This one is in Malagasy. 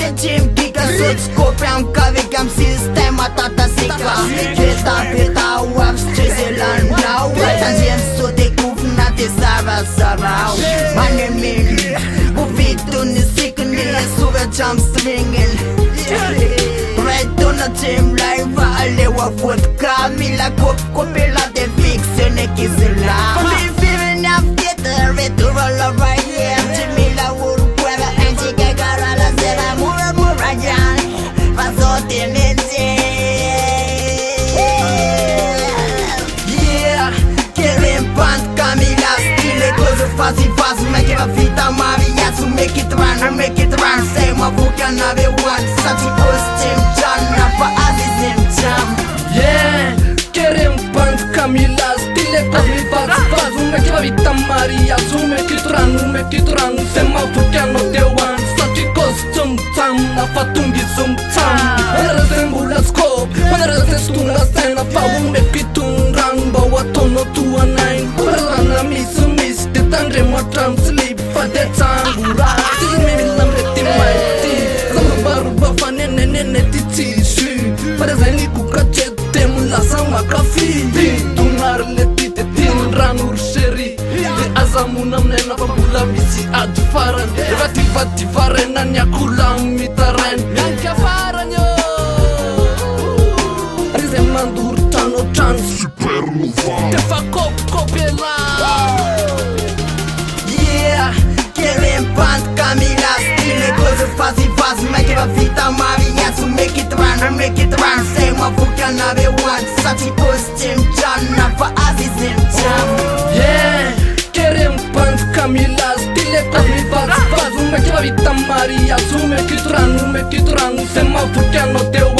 Decim pica să-ți copiam ca vecheam sistema tata sica Feta uaps ce se landau Tanzien so de kufnate sarau Manemin Buvitu ni sikni Suga jam stringin Redona tim live Alewa vodka Mila copila de fixe ne kizila Fami feeling of theater Retura la right here Jimila wood Weba anti gagara la zera Mura jan Fazote nete Yeah Kevin Pant Camila Stile Close fast Make it a vita Maria To make it run Say my book and have it one Such a costume John Napa Azizim Jam Yeah Kevin Pant Camila Stile Close fast Make it a vita Maria To make it run Say my book and have it one Such a costume Jam Napa tungi zum tam Manara zembula scope Manara zestuna scena Pa make it run Bawa tono tua nine Parana miss Tandre matram sleep Fate tangura Simi milam reti maiti Sama baru bafa nene titi shi Pada zani kuka chete Mula sama kafi Tunar leti te tin ranur sheri De azamunam nena pabula misi adfaran Vati farenan ya kulam mitaren Yanka faranyo Rize mandur tano chance Supernova Te fa copela Camila stile close fast Make it a vita Maria To make it run Say my book and have it one Such a costume John Napa Azizim Jam Yeah Kerem Pant Camila stile close fast Make it a vita Maria To make it run Say my book and have it one